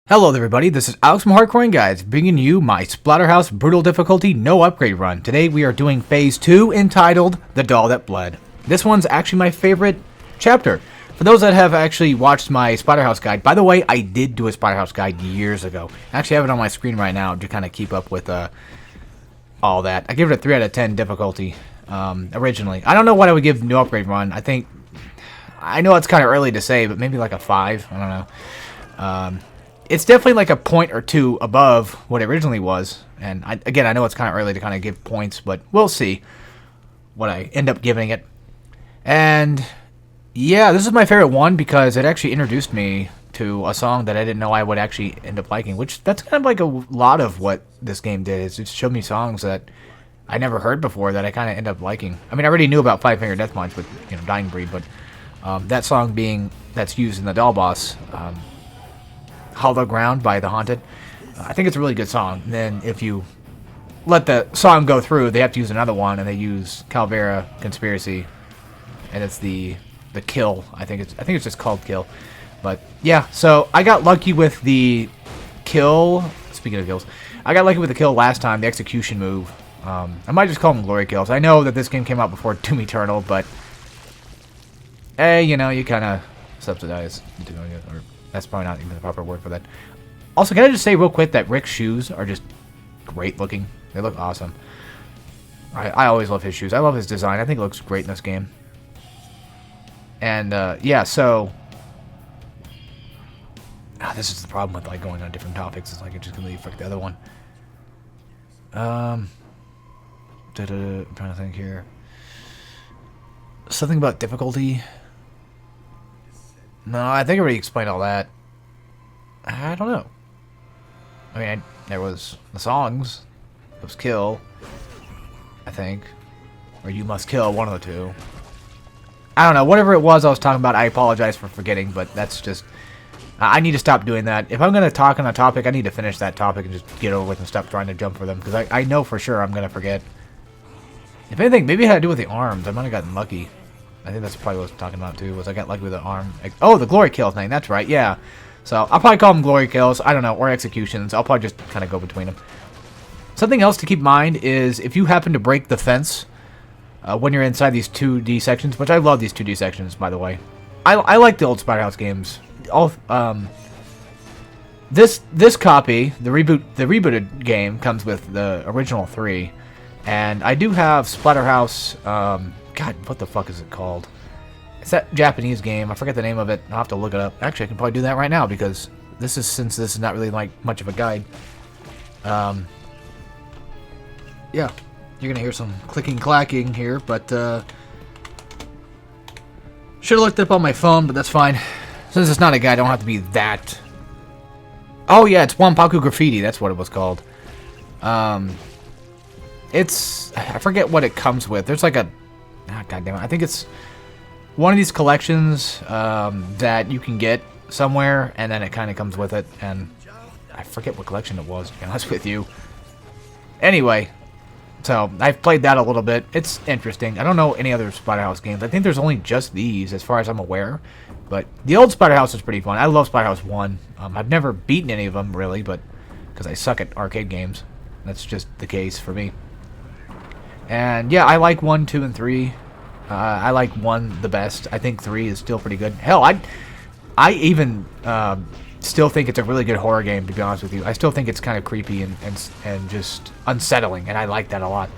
Hello everybody, this is Alex from Hardcoring Guides, bringing you my Splatterhouse Brutal Difficulty No Upgrade run. Today we are doing Phase 2, entitled The Doll That Bled. This one's actually my favorite chapter. For those that have actually watched my Splatterhouse guide, by the way, I did do a Splatterhouse guide years ago. I actually have it on my screen right now to kind of keep up with all that. I give it a 3 out of 10 difficulty originally. I don't know what I would give No Upgrade run. I know it's kind of early to say, but maybe like a 5. I don't know. It's definitely like a point or two above what it originally was. And again, I know it's kind of early to kind of give points, but we'll see what I end up giving it. And yeah, this is my favorite one because it actually introduced me to a song that I didn't know I would actually end up liking, which that's kind of like a lot of what this game did. Is it showed me songs that I never heard before that I kind of end up liking. I mean, I already knew about Five Finger Death Punch with, Dying Breed, but that song that's used in the Doll Boss, Hollow Ground by The Haunted. I think it's a really good song. And then if you let the song go through, they have to use another one, and they use Calvera Conspiracy, and it's the Kill. I think it's just called Kill. But yeah, so I got lucky with the Kill. Speaking of kills, I got lucky with the Kill last time, the execution move. I might just call them Glory Kills. I know that this game came out before Doom Eternal, but hey, you kind of subsidize doing it, or that's probably not even the proper word for that. Also, can I just say real quick that Rick's shoes are just great looking. They look awesome. I always love his shoes. I love his design. I think it looks great in this game. And, yeah, so this is the problem with, like, going on different topics. It's like it just completely frick the other one. I'm trying to think here. Something about difficulty. No, I think I already explained all that. I don't know. I mean, there was the songs. It was Kill, I think. Or You Must Kill, one of the two. I don't know. Whatever it was I was talking about, I apologize for forgetting, but that's just... I need to stop doing that. If I'm going to talk on a topic, I need to finish that topic and just get over with and stop trying to jump for them, because I know for sure I'm going to forget. If anything, maybe it had to do with the arms. I might have gotten lucky. I think that's probably what I was talking about, too, was I got lucky with the arm. Oh, the Glory Kill thing. That's right, yeah. So, I'll probably call them Glory Kills. I don't know, or Executions. I'll probably just kind of go between them. Something else to keep in mind is if you happen to break the fence when you're inside these 2D sections, which I love these 2D sections, by the way. I like the old Splatterhouse games. This copy, the rebooted game, comes with the original 3. And I do have Splatterhouse... God, what the fuck is it called? It's that Japanese game. I forget the name of it. I'll have to look it up. Actually, I can probably do that right now because since this is not really like much of a guide. Yeah, you're gonna hear some clicking, clacking here, but should have looked it up on my phone, but that's fine. Since it's not a guide, I don't have to be that. Oh yeah, it's Wampaku Graffiti. That's what it was called. It's I forget what it comes with. There's like a God damn it. I think it's one of these collections that you can get somewhere, and then it kind of comes with it, and I forget what collection it was, to be honest with you. Anyway, so I've played that a little bit. It's interesting. I don't know any other Splatterhouse games. I think there's only just these, as far as I'm aware, but the old Splatterhouse is pretty fun. I love Splatterhouse 1. I've never beaten any of them, really, but because I suck at arcade games. That's just the case for me. And yeah, I like 1, 2, and 3. I like 1 the best. I think 3 is still pretty good. Hell, I even still think it's a really good horror game, to be honest with you. I still think it's kind of creepy and just unsettling, and I like that a lot.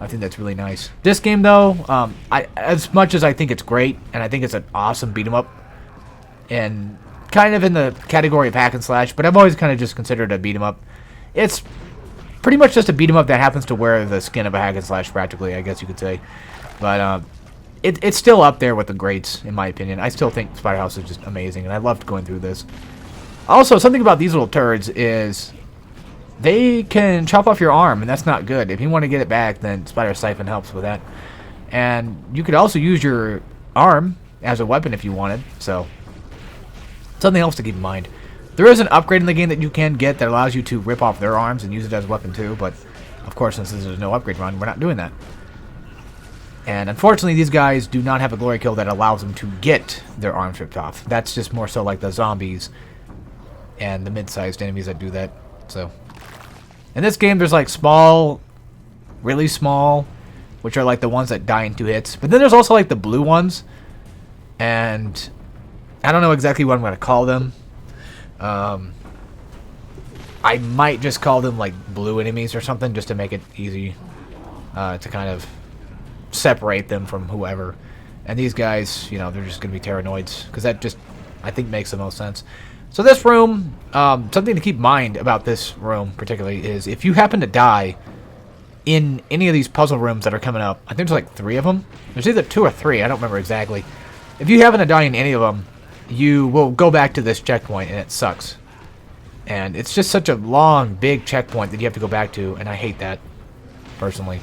I think that's really nice. This game, though, as much as I think it's great, and I think it's an awesome beat-em-up, and kind of in the category of hack and slash, but I've always kind of just considered a beat-em-up. It's pretty much just a beat-em-up that happens to wear the skin of a hack and slash, practically, I guess you could say. But it's still up there with the greats, in my opinion. I still think Splatterhouse is just amazing, and I loved going through this. Also, something about these little turds is they can chop off your arm, and that's not good. If you want to get it back, then Splatter Siphon helps with that. And you could also use your arm as a weapon if you wanted, so something else to keep in mind. There is an upgrade in the game that you can get that allows you to rip off their arms and use it as a weapon too, but of course, since this is no upgrade run, we're not doing that. And unfortunately, these guys do not have a glory kill that allows them to get their arms ripped off. That's just more so like the zombies and the mid-sized enemies that do that. So, in this game, there's like small, really small, which are like the ones that die in 2 hits. But then there's also like the blue ones, and I don't know exactly what I'm going to call them. I might just call them like blue enemies or something, just to make it easy to kind of separate them from whoever. And these guys, you know, they're just going to be Terranoids, because that just, I think, makes the most sense. So this room, something to keep in mind about this room particularly is if you happen to die in any of these puzzle rooms that are coming up, I think there's like 3 of them. There's either 2 or 3, I don't remember exactly. If you happen to die in any of them, you will go back to this checkpoint, and it sucks. And it's just such a long, big checkpoint that you have to go back to, and I hate that, personally.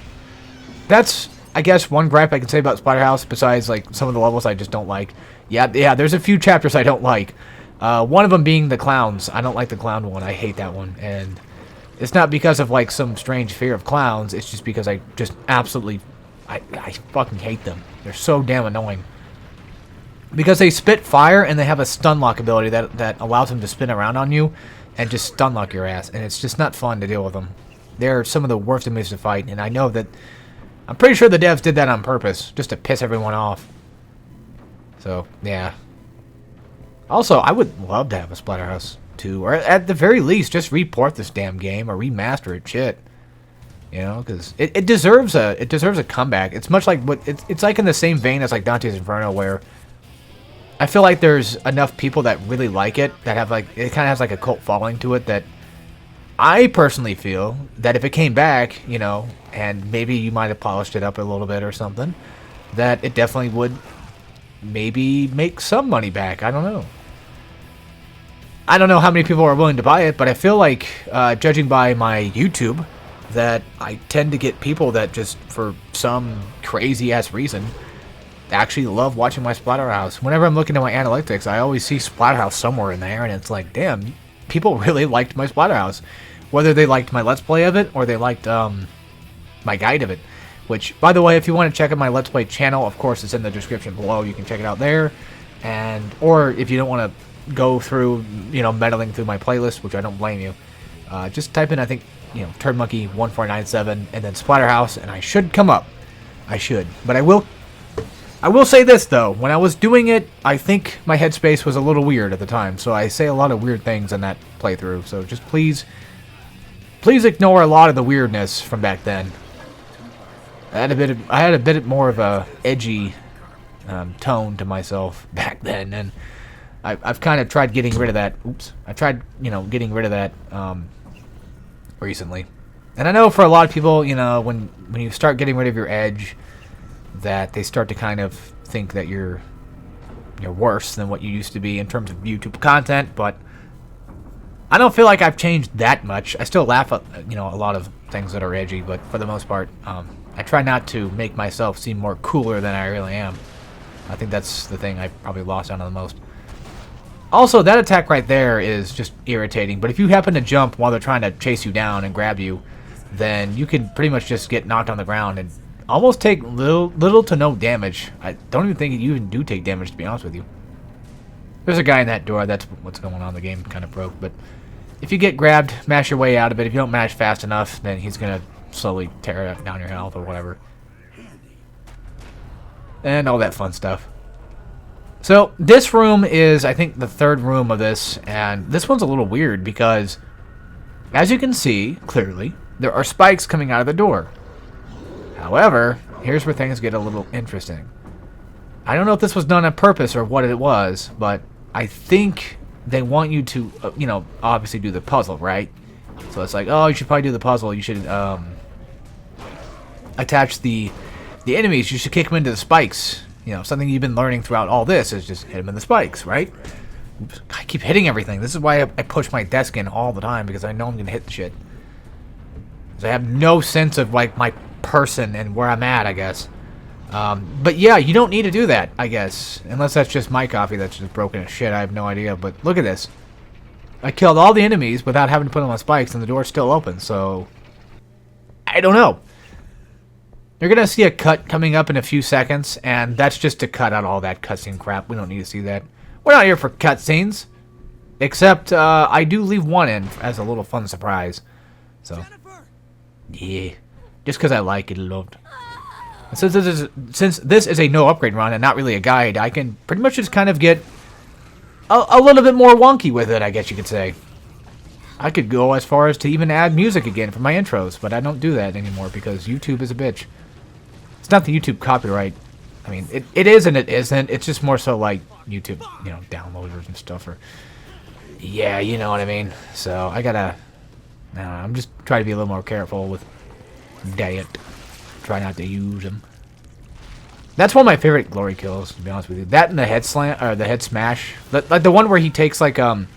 That's, I guess, one gripe I can say about Splatterhouse, besides, like, some of the levels I just don't like. Yeah, there's a few chapters I don't like. One of them being the clowns. I don't like the clown one. I hate that one. And it's not because of, like, some strange fear of clowns. It's just because I just absolutely... I fucking hate them. They're so damn annoying. Because they spit fire, and they have a stun lock ability that allows them to spin around on you and just stun lock your ass. And it's just not fun to deal with them. They're some of the worst enemies to fight, and I know that... I'm pretty sure the devs did that on purpose, just to piss everyone off. So, yeah. Also, I would love to have a Splatterhouse 2, or at the very least, just report this damn game, or remaster it, shit. You know, because it deserves a comeback. It's much like it's like in the same vein as like Dante's Inferno, where I feel like there's enough people that really like it, that have like, it kind of has like a cult following to it, that I personally feel that if it came back, you know, and maybe you might have polished it up a little bit or something, that it definitely would maybe make some money back. I don't know. I don't know how many people are willing to buy it, but I feel like, judging by my YouTube, that I tend to get people that just, for some crazy-ass reason, actually love watching my Splatterhouse. Whenever I'm looking at my analytics, I always see Splatterhouse somewhere in there, and it's like, damn, people really liked my Splatterhouse. Whether they liked my Let's Play of it, or they liked my guide of it. Which, by the way, if you want to check out my Let's Play channel, of course, it's in the description below. You can check it out there. Or if you don't want to go through, you know, meddling through my playlist, which I don't blame you, just type in, I think, you know, TurnMonkey1497 and then Splatterhouse, and I should come up. I should. But I will say this, though. When I was doing it, I think my headspace was a little weird at the time, so I say a lot of weird things in that playthrough. So just please ignore a lot of the weirdness from back then. I had a bit more of a edgy tone to myself back then, and I've kind of tried getting rid of that. Oops. I tried, you know, getting rid of that recently. And I know for a lot of people, you know, when you start getting rid of your edge, that they start to kind of think that you're worse than what you used to be in terms of YouTube content, but I don't feel like I've changed that much. I still laugh at, you know, a lot of things that are edgy, but for the most part, I try not to make myself seem more cooler than I really am. I think that's the thing I probably lost out on the most. Also, that attack right there is just irritating, but if you happen to jump while they're trying to chase you down and grab you, then you can pretty much just get knocked on the ground and almost take little to no damage. I don't even think you even do take damage, to be honest with you. There's a guy in that door. That's what's going on. The game kind of broke, but if you get grabbed, mash your way out of it. If you don't mash fast enough, then he's going to slowly tear down your health or whatever. And all that fun stuff. So, this room is, I think, the 3rd room of this, and this one's a little weird because, as you can see, clearly, there are spikes coming out of the door. However, here's where things get a little interesting. I don't know if this was done on purpose or what it was, but I think they want you to, you know, obviously do the puzzle, right? So it's like, oh, you should probably do the puzzle. You should attach the enemies. You should kick them into the spikes. You know, something you've been learning throughout all this is just hit them in the spikes, right? Oops, I keep hitting everything. This is why I push my desk in all the time, because I know I'm going to hit the shit. Because I have no sense of, like, my person and where I'm at, I guess. But yeah, you don't need to do that, I guess. Unless that's just my coffee that's just broken as shit. I have no idea. But look at this. I killed all the enemies without having to put them on spikes, and the door's still open, so I don't know. You're going to see a cut coming up in a few seconds, and that's just to cut out all that cutscene crap. We don't need to see that. We're not here for cutscenes. Except I do leave one in as a little fun surprise. So, yeah. Just because I like it a lot. And since this is a no upgrade run and not really a guide, I can pretty much just kind of get a little bit more wonky with it, I guess you could say. I could go as far as to even add music again for my intros, but I don't do that anymore because YouTube is a bitch. It's not the YouTube copyright. I mean, it is and it isn't. It's just more so like YouTube, you know, downloaders and stuff. Or yeah, you know what I mean. So I gotta. I don't know, I'm just trying to be a little more careful with diet. Try not to use them. That's one of my favorite glory kills, to be honest with you. That and the head slam or the head smash, like the one where he takes like a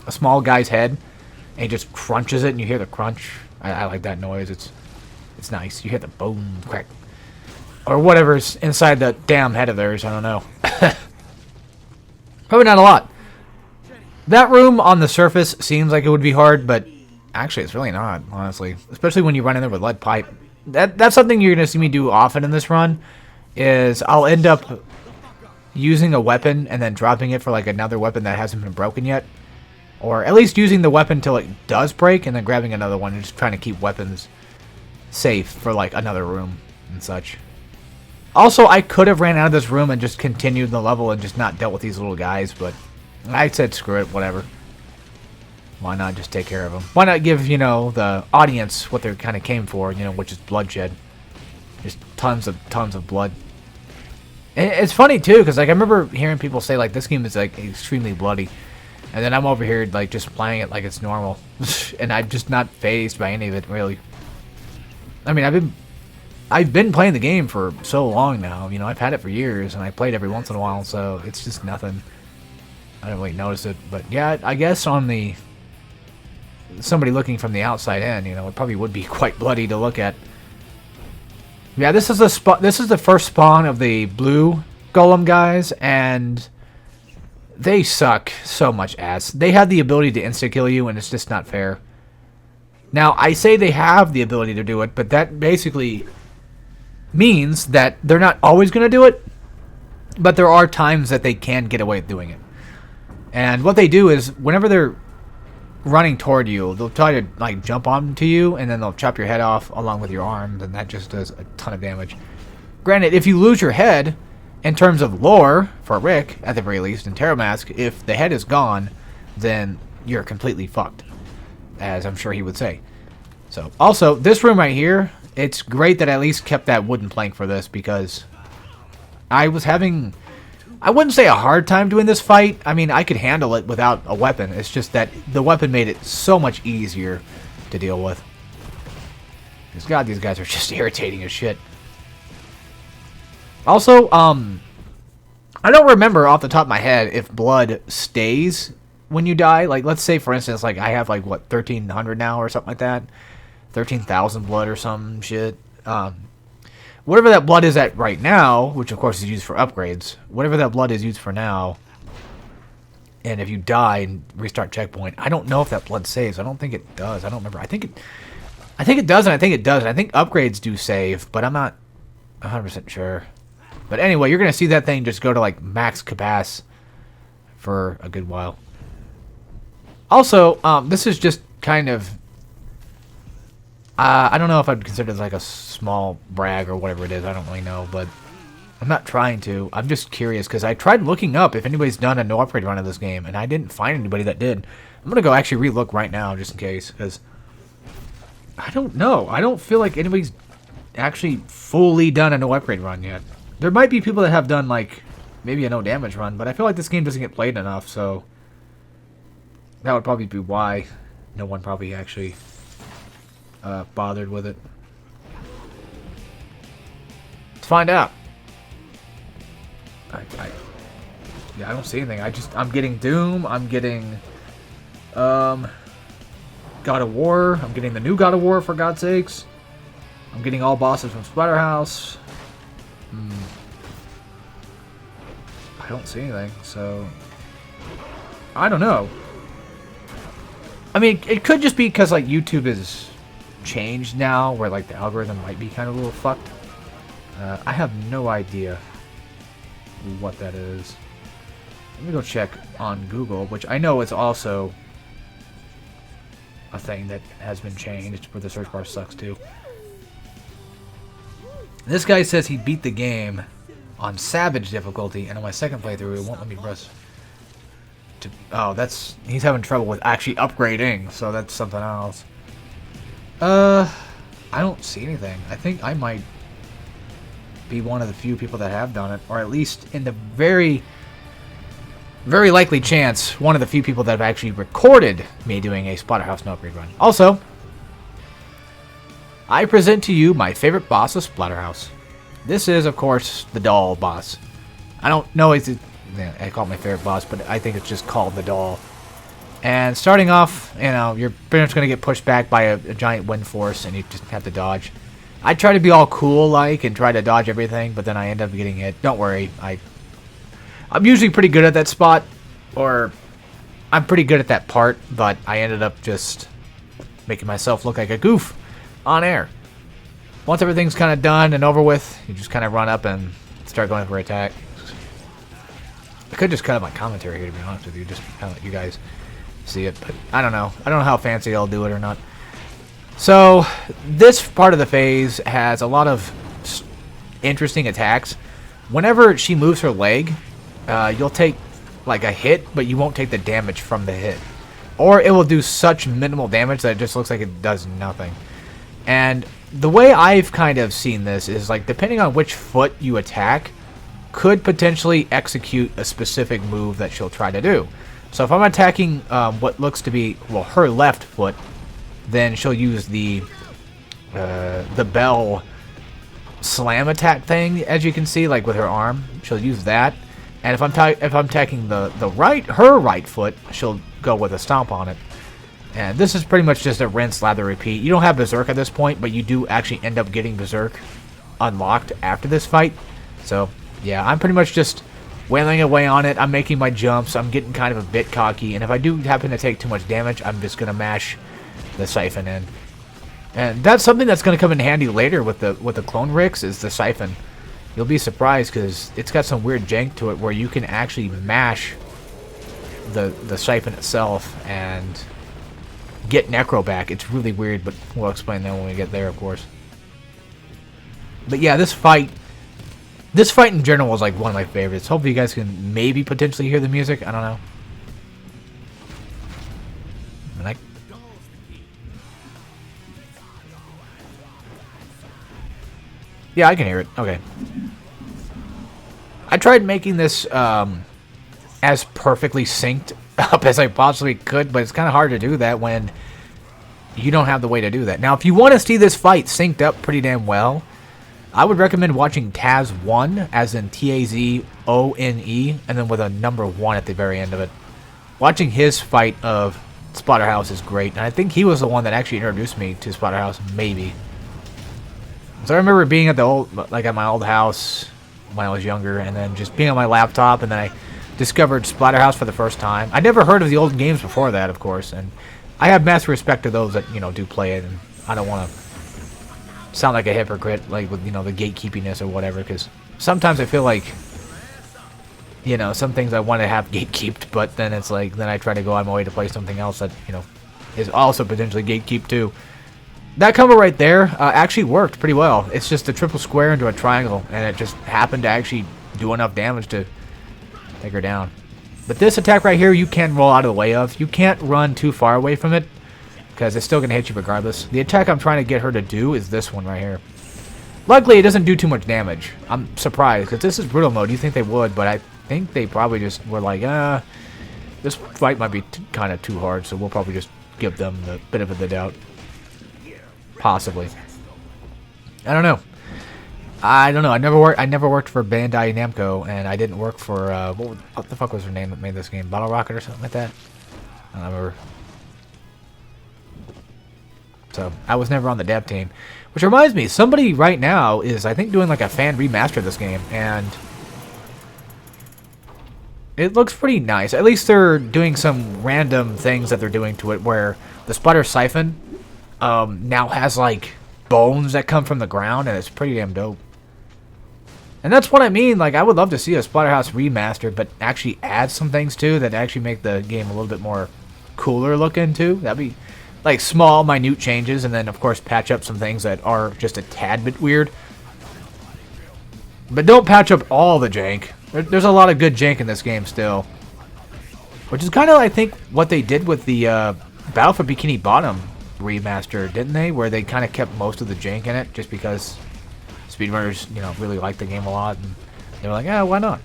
small guy's head and he just crunches it, and you hear the crunch. I like that noise. It's nice. You hear the boom crack. Or whatever's inside the damn head of theirs, I don't know. Probably not a lot. That room on the surface seems like it would be hard, but actually it's really not, honestly. Especially when you run in there with lead pipe. That's something you're going to see me do often in this run, is I'll end up using a weapon and then dropping it for like another weapon that hasn't been broken yet. Or at least using the weapon till it does break and then grabbing another one and just trying to keep weapons safe for like another room and such. Also, I could have ran out of this room and just continued the level and just not dealt with these little guys, but I said screw it, whatever. Why not just take care of them? Why not give, you know, the audience what they kind of came for, you know, which is bloodshed. Just tons of blood. And it's funny, too, because, like, I remember hearing people say, like, this game is, like, extremely bloody. And then I'm over here, like, just playing it like it's normal. And I'm just not fazed by any of it, really. I mean, I've been playing the game for so long now. You know, I've had it for years, and I played every once in a while, so it's just nothing. I don't really notice it. But, yeah, I guess on the... somebody looking from the outside in, you know, it probably would be quite bloody to look at. Yeah, this is the first spawn of the blue golem guys, and they suck so much ass. They have the ability to insta-kill you, and it's just not fair. Now, I say they have the ability to do it, but that basically means that they're not always going to do it, but there are times that they can get away with doing it. And what they do is, whenever they're running toward you, they'll try to like jump onto you, and then they'll chop your head off along with your arms, and that just does a ton of damage. Granted, if you lose your head, in terms of lore, for Rick, at the very least, in Terramask, if the head is gone, then you're completely fucked, as I'm sure he would say. So, also, this room right here, it's great that I at least kept that wooden plank for this, because I was having... I wouldn't say a hard time doing this fight. I mean, I could handle it without a weapon. It's just that the weapon made it so much easier to deal with. Because, God, these guys are just irritating as shit. Also, I don't remember off the top of my head if blood stays when you die. Like, let's say, for instance, like, I have, like, what, 1,300 now or something like that? 13,000 blood or some shit. Whatever that blood is at right now, which of course is used for upgrades, whatever that blood is used for now, and if you die and restart checkpoint, I don't know if that blood saves. I don't think it does. I don't remember. I think it does, and I think it doesn't. I think upgrades do save, but I'm not 100% sure. But anyway, you're going to see that thing just go to like max capacity for a good while. Also, this is just kind of... I don't know if I'd consider this like a small brag or whatever it is. I don't really know, but I'm not trying to. I'm just curious because I tried looking up if anybody's done a no upgrade run of this game, and I didn't find anybody that did. I'm going to go actually relook right now just in case, because I don't know. I don't feel like anybody's actually fully done a no upgrade run yet. There might be people that have done like maybe a no damage run, but I feel like this game doesn't get played enough, so that would probably be why no one probably actually... bothered with it. Let's find out. Yeah, I don't see anything. I'm getting Doom. I'm getting God of War. I'm getting the new God of War, for God's sakes. I'm getting all bosses from Splatterhouse. I don't see anything, so I don't know. I mean, it could just be because like YouTube is changed now, where like the algorithm might be kind of a little fucked. I have no idea what that is. Let me go check on Google, which I know is also a thing that has been changed, where the search bar sucks too. This guy says he beat the game on Savage difficulty, and on my second playthrough, it won't let me press. Oh, he's having trouble with actually upgrading, so that's something else. I don't see anything. I think I might be one of the few people that have done it, or at least in the very, very likely chance, one of the few people that have actually recorded me doing a Splatterhouse no upgrade run. Also, I present to you my favorite boss of Splatterhouse. This is, of course, the doll boss. I don't know if I call it my favorite boss, but I think it's just called the doll. And starting off, you know, you're pretty much going to get pushed back by a giant wind force, and you just have to dodge. I try to be all cool-like and try to dodge everything, but then I end up getting hit. Don't worry, I'm usually pretty good at that spot, or I'm pretty good at that part, but I ended up just making myself look like a goof on air. Once everything's kind of done and over with, you just kind of run up and start going for attack. I could just cut up my commentary here, to be honest with you, just kind of let you guys see it, but I don't know. I don't know how fancy I'll do it or not. So, this part of the phase has a lot of interesting attacks. Whenever she moves her leg, you'll take like a hit, but you won't take the damage from the hit. Or it will do such minimal damage that it just looks like it does nothing. And the way I've kind of seen this is, like, depending on which foot you attack, could potentially execute a specific move that she'll try to do. So if I'm attacking what looks to be, well, her left foot, then she'll use the bell slam attack thing, as you can see, like with her arm. She'll use that. And if I'm attacking her right foot, she'll go with a stomp on it. And this is pretty much just a rinse, lather, repeat. You don't have Berserk at this point, but you do actually end up getting Berserk unlocked after this fight. So, yeah, I'm pretty much just wailing away on it. I'm making my jumps. I'm getting kind of a bit cocky. And if I do happen to take too much damage, I'm just going to mash the siphon in. And that's something that's going to come in handy later with the clone Ricks, is the siphon. You'll be surprised because it's got some weird jank to it where you can actually mash the siphon itself and get Necro back. It's really weird, but we'll explain that when we get there, of course. But yeah, this fight in general is like one of my favorites. Hopefully you guys can maybe potentially hear the music. I don't know. And yeah, I can hear it. Okay. I tried making this as perfectly synced up as I possibly could, but it's kind of hard to do that when you don't have the way to do that. Now, if you want to see this fight synced up pretty damn well, I would recommend watching Taz1, as in T-A-Z-O-N-E, and then with a number 1 at the very end of it. Watching his fight of Splatterhouse is great, and I think he was the one that actually introduced me to Splatterhouse, maybe. So I remember being at at my old house when I was younger, and then just being on my laptop, and then I discovered Splatterhouse for the first time. I never heard of the old games before that, of course, and I have massive respect to those that, you know, do play it, and I don't want to sound like a hypocrite, like with, you know, the gatekeepiness or whatever, because sometimes I feel like, you know, some things I want to have gatekeeped, but then it's like, then I try to go on my way to play something else that, you know, is also potentially gatekeeped too. That combo right there actually worked pretty well. It's just a triple square into a triangle, and it just happened to actually do enough damage to take her down. But this attack right here, you can roll out of the way of. You can't run too far away from it, because it's still going to hit you regardless. The attack I'm trying to get her to do is this one right here. Luckily, it doesn't do too much damage. I'm surprised, because this is brutal mode. You think they would, but I think they probably just were like, this fight might be kind of too hard, so we'll probably just give them the benefit of the doubt. Possibly. I don't know. I never worked for Bandai Namco, and I didn't work for what the fuck was her name that made this game? Bottle Rocket or something like that? I don't remember. So I was never on the dev team. Which reminds me, somebody right now is, I think, doing like a fan remaster of this game, and it looks pretty nice. At least they're doing some random things that they're doing to it, where the Sputter Siphon now has like bones that come from the ground, and it's pretty damn dope. And that's what I mean. Like, I would love to see a Splatterhouse remastered, but actually add some things too that actually make the game a little bit more cooler looking too. That'd be like small, minute changes, and then of course patch up some things that are just a tad bit weird. But don't patch up all the jank. There's a lot of good jank in this game still, which is kind of, I think, what they did with the Battlefield Bikini Bottom remaster, didn't they? Where they kind of kept most of the jank in it, just because speedrunners, you know, really liked the game a lot, and they were like, yeah, why not?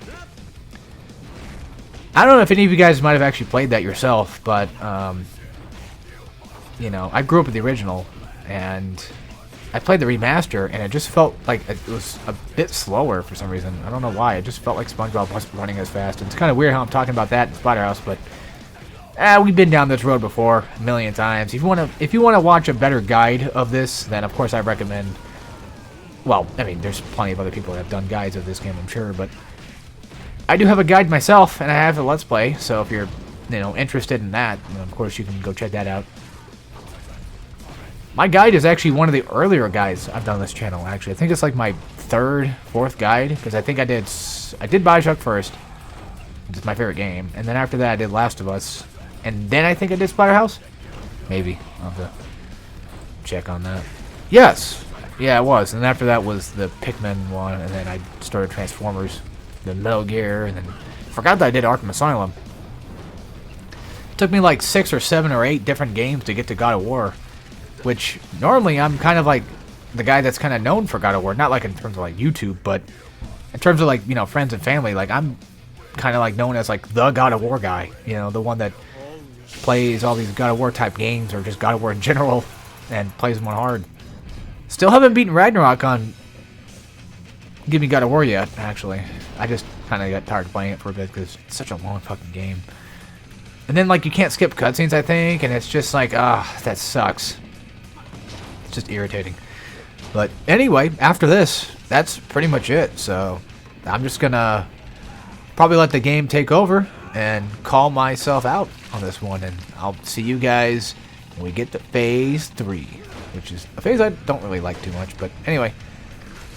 I don't know if any of you guys might have actually played that yourself, but you know, I grew up with the original, and I played the remaster, and it just felt like it was a bit slower for some reason. I don't know why. It just felt like SpongeBob wasn't running as fast. And it's kind of weird how I'm talking about that in Splatterhouse, but we've been down this road before a million times. If you want to watch a better guide of this, then of course I recommend. Well, I mean, there's plenty of other people that have done guides of this game, I'm sure, but I do have a guide myself, and I have a Let's Play. So if you're, you know, interested in that, you know, of course you can go check that out. My guide is actually one of the earlier guides I've done on this channel, actually. I think it's like my third, fourth guide, because I think I did Bioshock first. It's my favorite game. And then after that, I did Last of Us. And then I think I did Splatterhouse? Maybe. I'll have to check on that. Yes! Yeah, it was. And after that was the Pikmin one, and then I started Transformers, then Metal Gear, and then forgot that I did Arkham Asylum. It took me like 6 or 7 or 8 different games to get to God of War. Which, normally, I'm kind of like the guy that's kind of known for God of War. Not like in terms of like YouTube, but in terms of like, you know, friends and family. Like, I'm kind of like known as like the God of War guy. You know, the one that plays all these God of War type games, or just God of War in general, and plays them on hard. Still haven't beaten Ragnarok on Give Me God of War yet, actually. I just kind of got tired of playing it for a bit because it's such a long fucking game. And then, like, you can't skip cutscenes, I think, and it's just like, that sucks. It's just irritating. But anyway, after this, that's pretty much it. So I'm just gonna probably let the game take over and call myself out on this one, and I'll see you guys when we get to phase 3, which is a phase I don't really like too much. But anyway,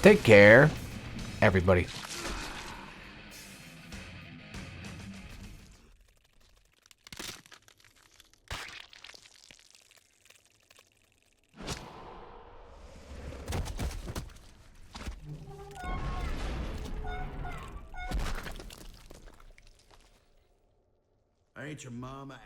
take care, everybody. Ain't your mama